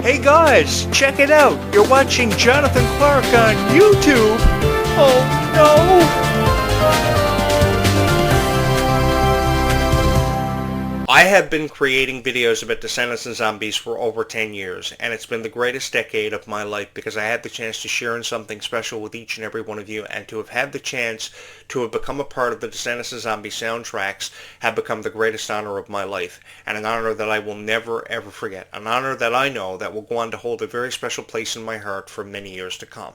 Hey guys, check it out. You're watching Jonathan Clarke on YouTube. Oh no! I have been creating videos about Descendants and zombies for over 10 years, and it's been the greatest decade of my life because I had the chance to share in something special with each and every one of you, and to have had the chance to have become a part of the Descendants and Zombies soundtracks have become the greatest honor of my life, and an honor that I will never ever forget, an honor that I know that will go on to hold a very special place in my heart for many years to come.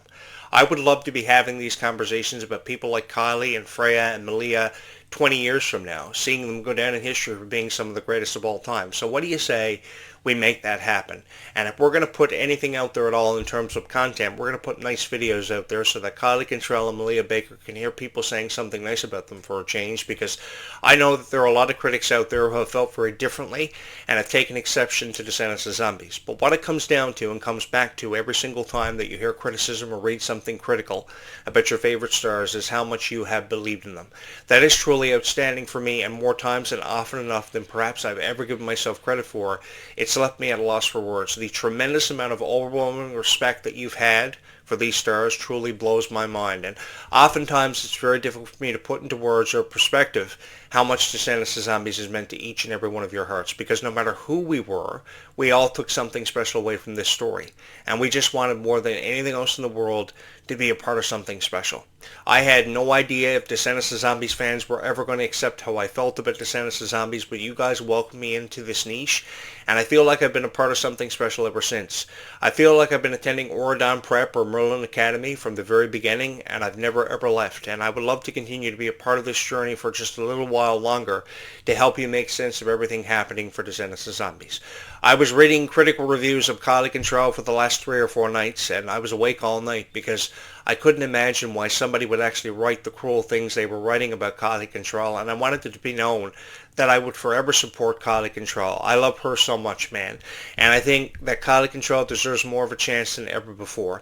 I would love to be having these conversations about people like Kylie and Freya and Malia 20 years from now, seeing them go down in history for being some of the greatest of all time. So what do you say we make that happen? And if we're going to put anything out there at all in terms of content, we're going to put nice videos out there so that Kylie Cantrell and Malia Baker can hear people saying something nice about them for a change, because I know that there are a lot of critics out there who have felt very differently and have taken exception to Descendants of Zombies. But what it comes down to and comes back to every single time that you hear criticism or read something critical about your favorite stars is how much you have believed in them. That is truly outstanding for me, and more times and often enough than perhaps I've ever given myself credit for, it's left me at a loss for words. The tremendous amount of overwhelming respect that you've had for these stars truly blows my mind, and oftentimes it's very difficult for me to put into words or perspective how much Descendants of Zombies has meant to each and every one of your hearts, because no matter who we were, we all took something special away from this story, and we just wanted more than anything else in the world to be a part of something special. I had no idea if Descendants of Zombies fans were ever going to accept how I felt about Descendants of Zombies, but you guys welcomed me into this niche, and I feel like I've been a part of something special ever since. I feel like I've been attending Oradon Prep or Merlin Academy from the very beginning, and I've never ever left, and I would love to continue to be a part of this journey for just a little while longer to help you make sense of everything happening for Descendants of Zombies. I was reading critical reviews of Kylie Cantrell for the last 3 or 4 nights, and I was awake all night because I couldn't imagine why somebody would actually write the cruel things they were writing about Kylie Cantrell, and I wanted it to be known that I would forever support Kylie Cantrell. I love her so much, man, and I think that Kylie Cantrell deserves more of a chance than ever before.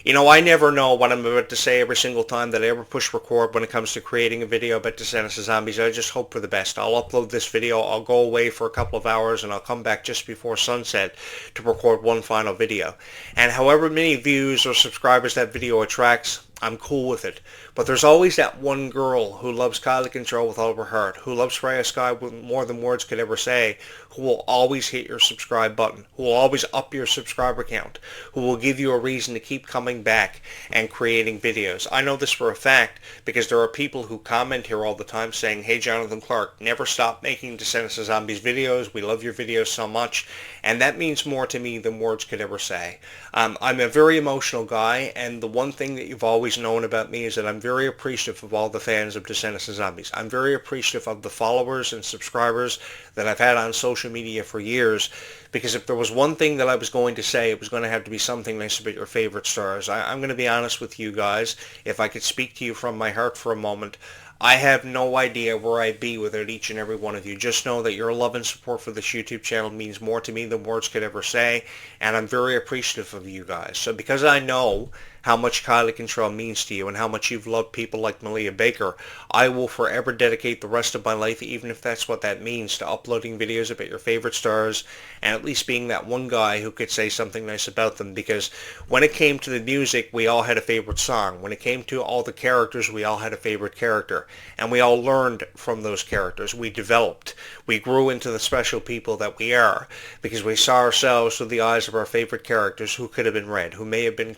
You know, I never know what I'm about to say every single time that I ever push record when it comes to creating a video about Descendants of Zombies. I just hope for the best. I'll upload this video, I'll go away for a couple of hours, and I'll come back just before sunset to record one final video. And however many views or subscribers that video attracts, I'm cool with it. But there's always that one girl who loves Kylie Cantrell with all of her heart, who loves Freya Sky with more than words could ever say, who will always hit your subscribe button, who will always up your subscriber count, who will give you a reason to keep coming back and creating videos. I know this for a fact because there are people who comment here all the time saying, "Hey Jonathan Clarke, never stop making Descendants of Zombies videos. We love your videos so much." And that means more to me than words could ever say. I'm a very emotional guy, and the one thing that you've always known about me is that I'm very appreciative of all the fans of Descendants of Zombies. I'm very appreciative of the followers and subscribers that I've had on social media for years, because if there was one thing that I was going to say, it was going to have to be something nice about your favorite stars. I'm going to be honest with you guys. If I could speak to you from my heart for a moment, I have no idea where I'd be without each and every one of you. Just know that your love and support for this YouTube channel means more to me than words could ever say, and I'm very appreciative of you guys. So because I know how much Kylie Cantrell means to you and how much you've loved people like Malia Baker, I will forever dedicate the rest of my life, even if that's what that means, to uploading videos about your favorite stars and at least being that one guy who could say something nice about them, because when it came to the music, we all had a favorite song. When it came to all the characters, we all had a favorite character, and we all learned from those characters. We developed. We grew into the special people that we are because we saw ourselves through the eyes of our favorite characters who could have been Red, who may have been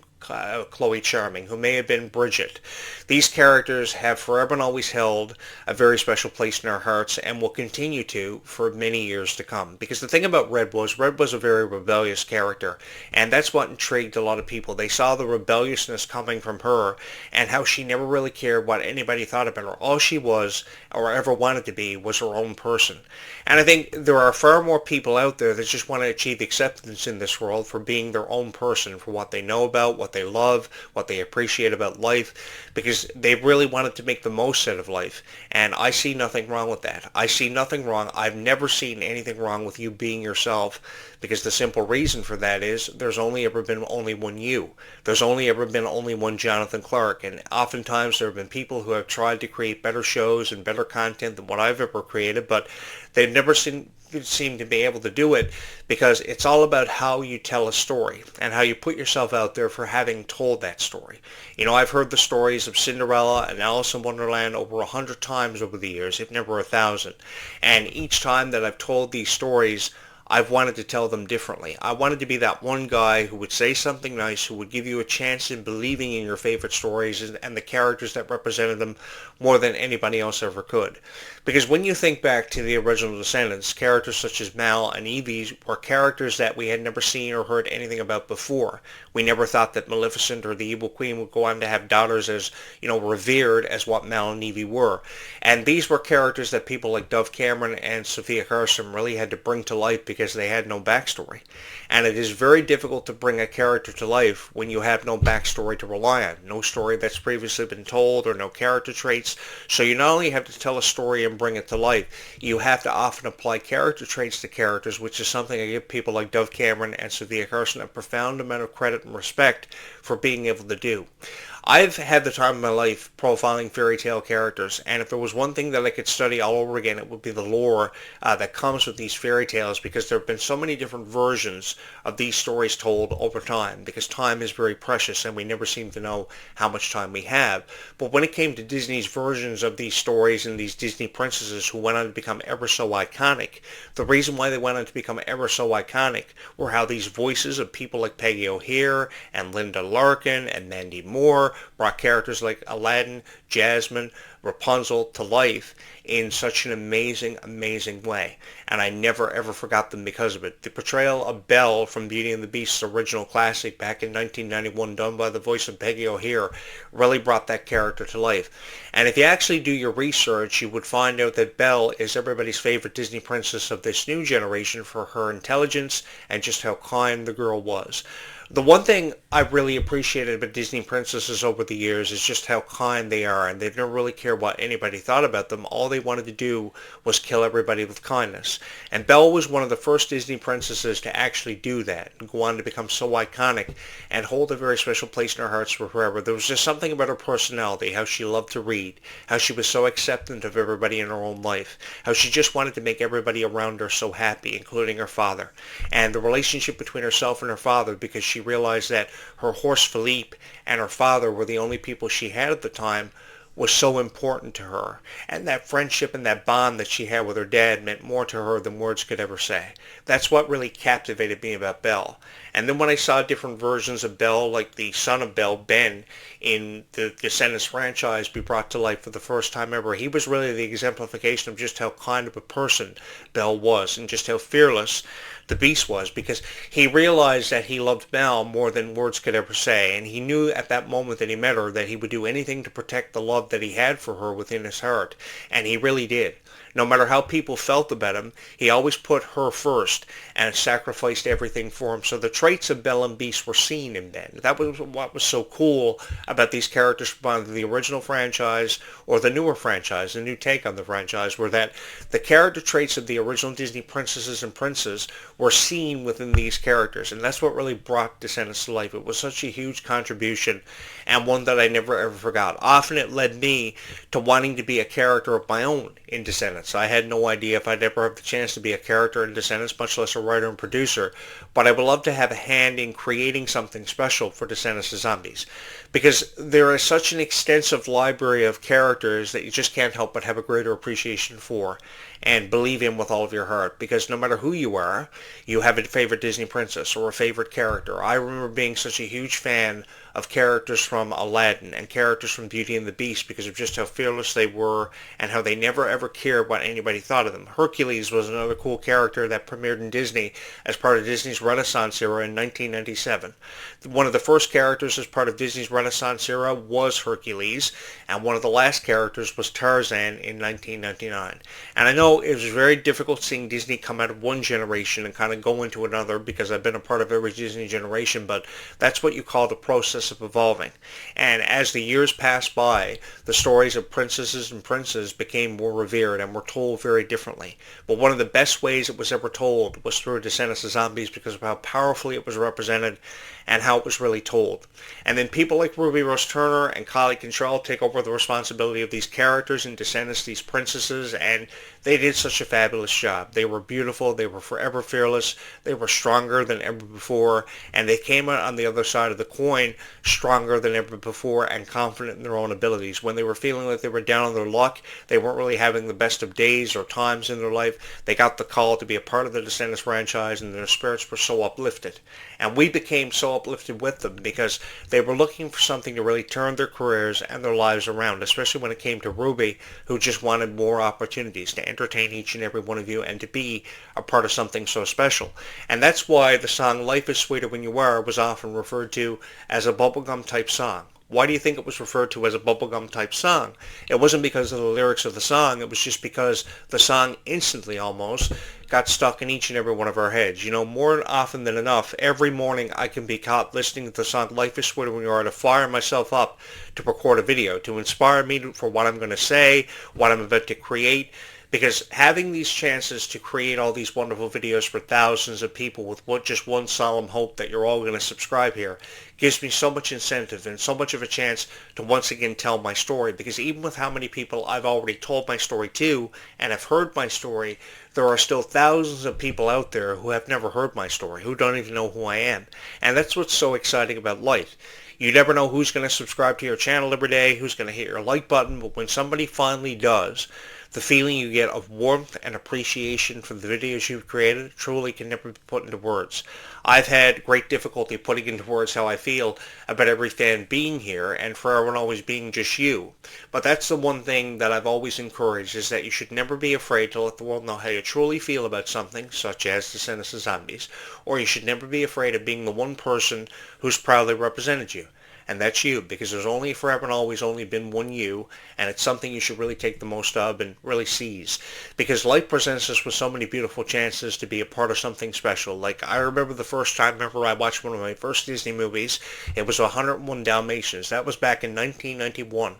Chloe Charming, who may have been Bridget. These characters have forever and always held a very special place in our hearts and will continue to for many years to come. Because the thing about Red was a very rebellious character, and that's what intrigued a lot of people. They saw the rebelliousness coming from her and how she never really cared what anybody thought about her. All she was, or ever wanted to be, was her own person. And I think there are far more people out there that just want to achieve acceptance in this world for being their own person, for what they know about, what they love, what they appreciate about life, because they really wanted to make the most out of life. And I see nothing wrong with that. I see nothing wrong. I've never seen anything wrong with you being yourself, because the simple reason for that is there's only ever been only one you. There's only ever been only one Jonathan Clarke, and oftentimes there have been people who have tried to create better shows and better content than what I've ever created, but they've never seen seem to be able to do it because it's all about how you tell a story and how you put yourself out there for having told that story. You know, I've heard the stories of Cinderella and Alice in Wonderland over 100 times over the years, if never 1,000. And each time that I've told these stories, I've wanted to tell them differently. I wanted to be that one guy who would say something nice, who would give you a chance in believing in your favorite stories and the characters that represented them more than anybody else ever could. Because when you think back to the original Descendants, characters such as Mal and Evie were characters that we had never seen or heard anything about before. We never thought that Maleficent or the Evil Queen would go on to have daughters as, revered as what Mal and Evie were. And these were characters that people like Dove Cameron and Sophia Carson really had to bring to life because they had no backstory. And it is very difficult to bring a character to life when you have no backstory to rely on, no story that's previously been told or no character traits. So you not only have to tell a story and bring it to life, you have to often apply character traits to characters, which is something I give people like Dove Cameron and Sophia Carson a profound amount of credit and respect for being able to do. I've had the time of my life profiling fairy tale characters, and if there was one thing that I could study all over again, it would be the lore that comes with these fairy tales, because there have been so many different versions of these stories told over time, because time is very precious and we never seem to know how much time we have. But when it came to Disney's versions of these stories and these Disney princesses who went on to become ever so iconic, the reason why they went on to become ever so iconic were how these voices of people like Peggy O'Hare and Linda Larkin and Mandy Moore brought characters like Aladdin, Jasmine, Rapunzel to life in such an amazing, amazing way. And I never ever forgot them because of it. The portrayal of Belle from Beauty and the Beast's original classic back in 1991, done by the voice of Peggy O'Hare, really brought that character to life. And if you actually do your research, you would find out that Belle is everybody's favorite Disney princess of this new generation for her intelligence and just how kind the girl was. The one thing I've really appreciated about Disney princesses over the years is just how kind they are, and they never really care what anybody thought about them. All they wanted to do was kill everybody with kindness. And Belle was one of the first Disney princesses to actually do that and go on to become so iconic and hold a very special place in our hearts for forever. There was just something about her personality, how she loved to read, how she was so acceptant of everybody in her own life, how she just wanted to make everybody around her so happy, including her father. And the relationship between herself and her father, because she realized that her horse Philippe and her father were the only people she had at the time, was so important to her. And that friendship and that bond that she had with her dad meant more to her than words could ever say. That's what really captivated me about Belle. And then when I saw different versions of Belle, like the son of Belle, Ben, in the Descendants franchise be brought to life for the first time ever, he was really the exemplification of just how kind of a person Belle was and just how fearless the Beast was, because he realized that he loved Belle more than words could ever say, and he knew at that moment that he met her that he would do anything to protect the love that he had for her within his heart, and he really did. No matter how people felt about him, he always put her first and sacrificed everything for him. So the traits of Belle and Beast were seen in Ben. That was what was so cool about these characters from either the original franchise or the newer franchise, the new take on the franchise, were that the character traits of the original Disney princesses and princes were seen within these characters. And that's what really brought Descendants to life. It was such a huge contribution, and one that I never ever forgot. Often it led me to wanting to be a character of my own in Descendants. I had no idea if I'd ever have the chance to be a character in Descendants, much less a writer and producer, but I would love to have a hand in creating something special for Descendants of Zombies, because there is such an extensive library of characters that you just can't help but have a greater appreciation for and believe in with all of your heart, because no matter who you are, you have a favorite Disney princess or a favorite character. I remember being such a huge fan of characters from Aladdin and characters from Beauty and the Beast because of just how fearless they were and how they never ever cared what anybody thought of them. Hercules was another cool character that premiered in Disney as part of Disney's Renaissance era in 1997. One of the first characters as part of Disney's Renaissance era was Hercules, and one of the last characters was Tarzan in 1999. And I know it was very difficult seeing Disney come out of one generation and kind of go into another, because I've been a part of every Disney generation, but that's what you call the process of evolving. And as the years passed by, the stories of princesses and princes became more revered and were told very differently. But one of the best ways it was ever told was through Descendants of Zombies, because of how powerfully it was represented and how it was really told. And then people like Ruby Rose Turner and Kylie Contrell take over the responsibility of these characters in Descendants, these princesses, and They did such a fabulous job. They were beautiful. They were forever fearless. They were stronger than ever before. And they came out on the other side of the coin stronger than ever before and confident in their own abilities. When they were feeling like they were down on their luck, they weren't really having the best of days or times in their life, they got the call to be a part of the Descendants franchise, and their spirits were so uplifted. And we became so uplifted with them because they were looking for something to really turn their careers and their lives around, especially when it came to Ruby, who just wanted more opportunities to entertain each and every one of you and to be a part of something so special. And that's why the song Life is Sweeter When You Are was often referred to as a bubblegum type song. Why do you think it was referred to as a bubblegum type song? It wasn't because of the lyrics of the song, it was just because the song instantly almost got stuck in each and every one of our heads. You know, more often than enough, every morning I can be caught listening to the song Life is Sweeter When You Are to fire myself up to record a video, to inspire me for what I'm going to say, what I'm about to create. Because having these chances to create all these wonderful videos for thousands of people with just one solemn hope that you're all going to subscribe here gives me so much incentive and so much of a chance to once again tell my story. Because even with how many people I've already told my story to and have heard my story, there are still thousands of people out there who have never heard my story, who don't even know who I am. And that's what's so exciting about life. You never know who's going to subscribe to your channel every day, who's going to hit your like button, but when somebody finally does, the feeling you get of warmth and appreciation for the videos you've created truly can never be put into words. I've had great difficulty putting into words how I feel about every fan being here and for everyone always being just you. But that's the one thing that I've always encouraged, is that you should never be afraid to let the world know how you truly feel about something, such as Descendants of Zombies, or you should never be afraid of being the one person who's proudly represented you. And that's you, because there's only forever and always only been one you, and it's something you should really take the most of and really seize. Because life presents us with so many beautiful chances to be a part of something special. Like, I remember the first time I watched one of my first Disney movies. It was 101 Dalmatians. That was back in 1991.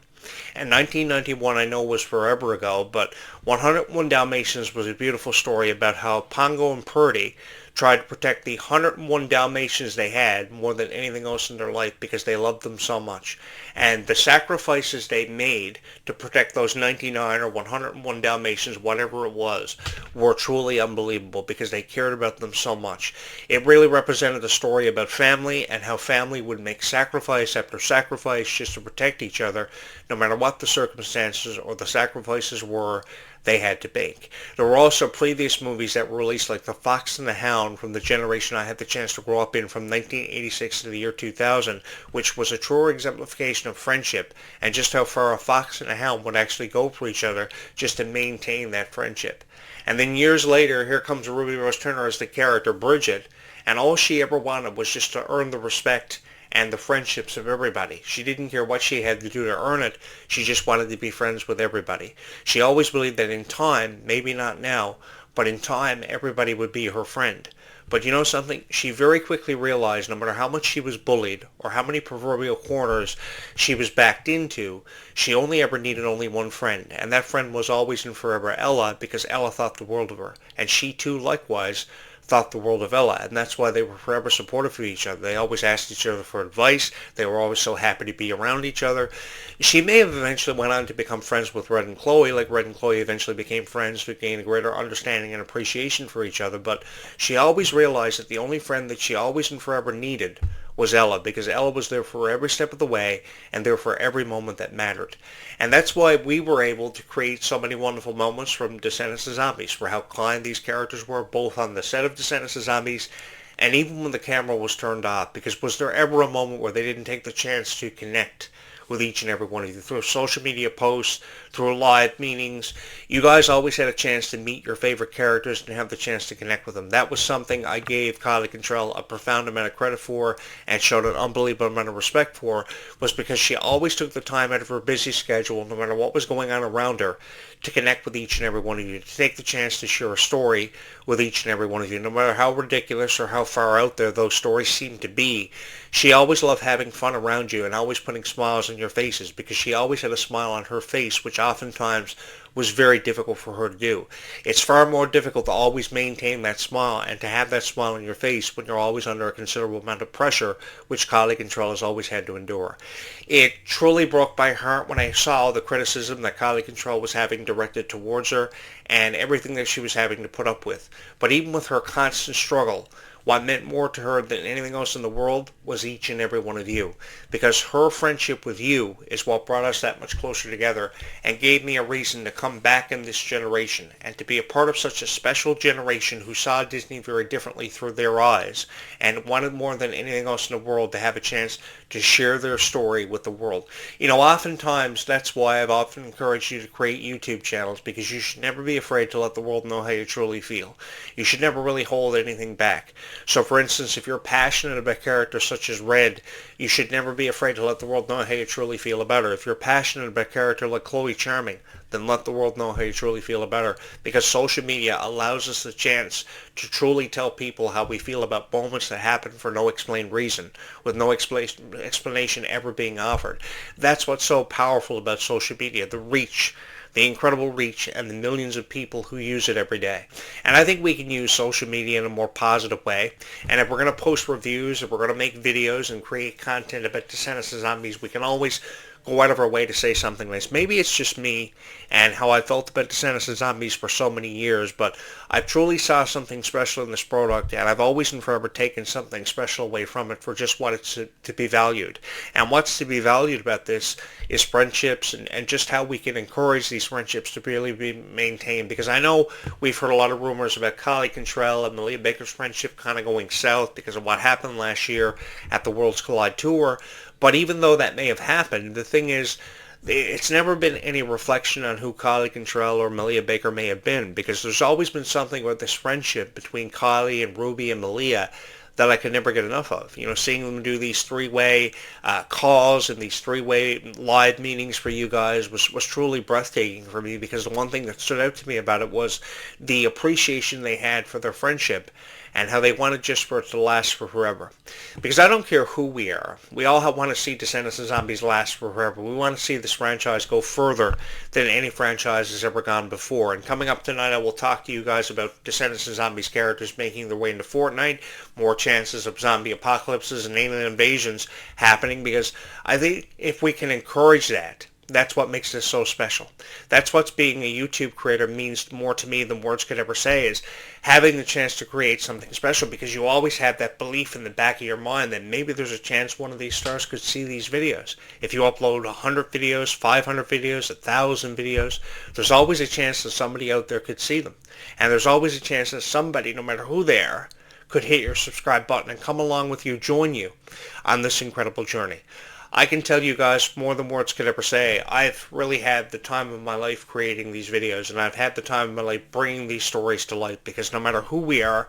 And 1991 I know was forever ago, but 101 Dalmatians was a beautiful story about how Pongo and Purdy tried to protect the 101 Dalmatians they had more than anything else in their life because they loved them so much. And the sacrifices they made to protect those 99 or 101 Dalmatians, whatever it was, were truly unbelievable because they cared about them so much. It really represented a story about family and how family would make sacrifice after sacrifice just to protect each other, no matter what the circumstances or the sacrifices were they had to make. There were also previous movies that were released, like The Fox and the Hound, from the generation I had the chance to grow up in, from 1986 to the year 2000, which was a true exemplification of friendship and just how far a fox and a hound would actually go for each other just to maintain that friendship. And then years later, here comes Ruby Rose Turner as the character Bridget, and all she ever wanted was just to earn the respect and the friendships of everybody. She didn't care what she had to do to earn it. She just wanted to be friends with everybody. She always believed that in time, maybe not now, but in time everybody would be her friend. But you know something? She very quickly realized no matter how much she was bullied or how many proverbial corners she was backed into, she only ever needed only one friend. And that friend was always and forever Ella, because Ella thought the world of her. And she too, likewise, thought the world of Ella, and that's why they were forever supportive of each other. They always asked each other for advice. They were always so happy to be around each other. She may have eventually went on to become friends with Red and Chloe, like Red and Chloe eventually became friends to gain a greater understanding and appreciation for each other, but she always realized that the only friend that she always and forever needed was Ella, because Ella was there for every step of the way and there for every moment that mattered. And that's why we were able to create so many wonderful moments from Descendants of Zombies, for how kind these characters were, both on the set of Descendants of Zombies and even when the camera was turned off. Because was there ever a moment where they didn't take the chance to connect with each and every one of you through social media posts, through live meetings? You guys always had a chance to meet your favorite characters and have the chance to connect with them. That was something I gave Kylie Contrell a profound amount of credit for and showed an unbelievable amount of respect for, was because she always took the time out of her busy schedule, no matter what was going on around her, to connect with each and every one of you, to take the chance to share a story with each and every one of you, no matter how ridiculous or how far out there those stories seem to be. She always loved having fun around you and always putting smiles on your faces, because she always had a smile on her face, which oftentimes was very difficult for her to do. It's far more difficult to always maintain that smile and to have that smile on your face when you're always under a considerable amount of pressure, which Kylie Control has always had to endure. It truly broke my heart when I saw the criticism that Kylie Control was having directed towards her and everything that she was having to put up with. But even with her constant struggle, what meant more to her than anything else in the world was each and every one of you. Because her friendship with you is what brought us that much closer together and gave me a reason to come back in this generation and to be a part of such a special generation who saw Disney very differently through their eyes and wanted more than anything else in the world to have a chance to share their story with the world. You know, oftentimes that's why I've often encouraged you to create YouTube channels, because you should never be afraid to let the world know how you truly feel. You should never really hold anything back. So for instance, if you're passionate about characters such as Red, you should never be afraid to let the world know how you truly feel about her. If you're passionate about a character like Chloe Charming, then let the world know how you truly feel about her, because social media allows us the chance to truly tell people how we feel about moments that happen for no explained reason, with no explanation ever being offered. That's what's so powerful about social media, the reach, the incredible reach, and the millions of people who use it every day. And I think we can use social media in a more positive way. And if we're going to post reviews, if we're going to make videos and create content about Descendants of Zombies, we can always go out of our way to say something nice. Maybe it's just me and how I felt about Descendants of Zombies for so many years, but I truly saw something special in this product, and I've always and forever taken something special away from it for just what it's to be valued. And what's to be valued about this is friendships and just how we can encourage these friendships to really be maintained, because I know we've heard a lot of rumors about Kylie Contrell and Malia Baker's friendship kind of going south because of what happened last year at the Worlds Collide Tour. But even though that may have happened, the thing is, it's never been any reflection on who Kylie Contrell or Malia Baker may have been, because there's always been something about this friendship between Kylie and Ruby and Malia that I could never get enough of. You know, seeing them do these three-way calls and these three-way live meetings for you guys was truly breathtaking for me, because the one thing that stood out to me about it was the appreciation they had for their friendship and how they wanted just for it to last for forever. Because I don't care who we are. We all want to see Descendants of Zombies last for forever. We want to see this franchise go further than any franchise has ever gone before. And coming up tonight, I will talk to you guys about Descendants of Zombies characters making their way into Fortnite, more chances of zombie apocalypses and alien invasions happening, because I think if we can encourage that, that's what makes this so special. That's what being a YouTube creator means more to me than words could ever say, is having the chance to create something special, because you always have that belief in the back of your mind that maybe there's a chance one of these stars could see these videos. If you upload 100 videos, 500 videos, 1,000 videos, there's always a chance that somebody out there could see them. And there's always a chance that somebody, no matter who they are, could hit your subscribe button and come along with you, join you on this incredible journey. I can tell you guys more than words could ever say, I've really had the time of my life creating these videos, and I've had the time of my life bringing these stories to light, because no matter who we are,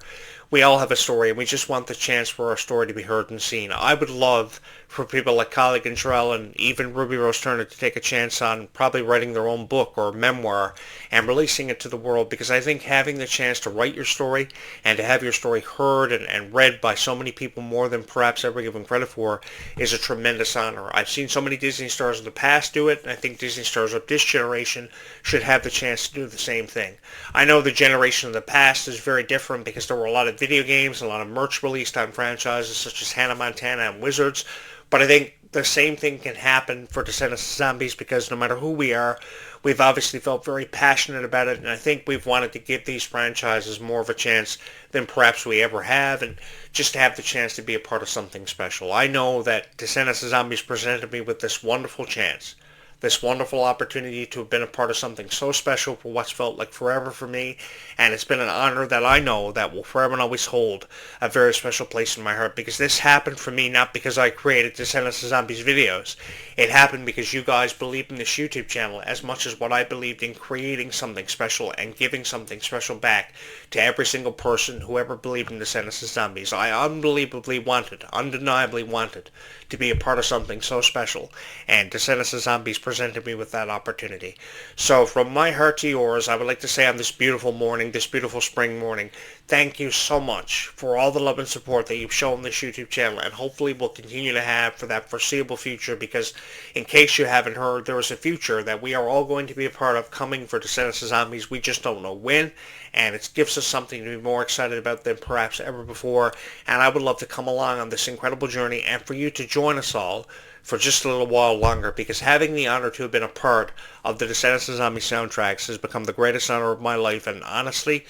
we all have a story, and we just want the chance for our story to be heard and seen. I would love for people like Kylie Contrell and even Ruby Rose Turner to take a chance on probably writing their own book or memoir and releasing it to the world, because I think having the chance to write your story and to have your story heard and read by so many people, more than perhaps ever given credit for, is a tremendous honor. I've seen so many Disney stars in the past do it, and I think Disney stars of this generation should have the chance to do the same thing. I know the generation of the past is very different, because there were a lot of video games, a lot of merch released on franchises such as Hannah Montana and Wizards, but I think the same thing can happen for Descendants of Zombies, because no matter who we are, we've obviously felt very passionate about it, and I think we've wanted to give these franchises more of a chance than perhaps we ever have, and just to have the chance to be a part of something special. I know that Descendants of Zombies presented me with this wonderful chance, this wonderful opportunity to have been a part of something so special for what's felt like forever for me, and it's been an honor that I know that will forever and always hold a very special place in my heart, because this happened for me not because I created Descendants of Zombies videos. It happened because you guys believed in this YouTube channel as much as what I believed in creating something special and giving something special back to every single person who ever believed in Descendants of Zombies. I unbelievably wanted, undeniably wanted, to be a part of something so special, and Descendants of Zombies presented me with that opportunity. So from my heart to yours, I would like to say on this beautiful morning, this beautiful spring morning, thank you so much for all the love and support that you've shown this YouTube channel, and hopefully will continue to have for that foreseeable future, because in case you haven't heard, there is a future that we are all going to be a part of coming for Descendants of Zombies. We just don't know when, and it gives us something to be more excited about than perhaps ever before, and I would love to come along on this incredible journey and for you to join us all for just a little while longer, because having the honor to have been a part of the Descendants of Zombies soundtracks has become the greatest honor of my life, and honestly,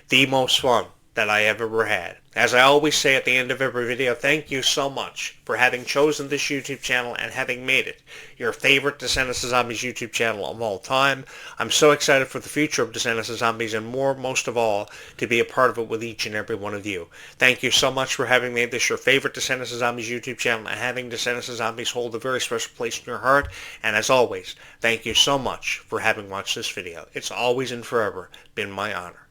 the most fun that I have ever had. As I always say at the end of every video, thank you so much for having chosen this YouTube channel and having made it your favorite Descendants of Zombies YouTube channel of all time. I'm so excited for the future of Descendants of Zombies, and most of all, to be a part of it with each and every one of you. Thank you so much for having made this your favorite Descendants of Zombies YouTube channel and having Descendants of Zombies hold a very special place in your heart. And as always, thank you so much for having watched this video. It's always and forever been my honor.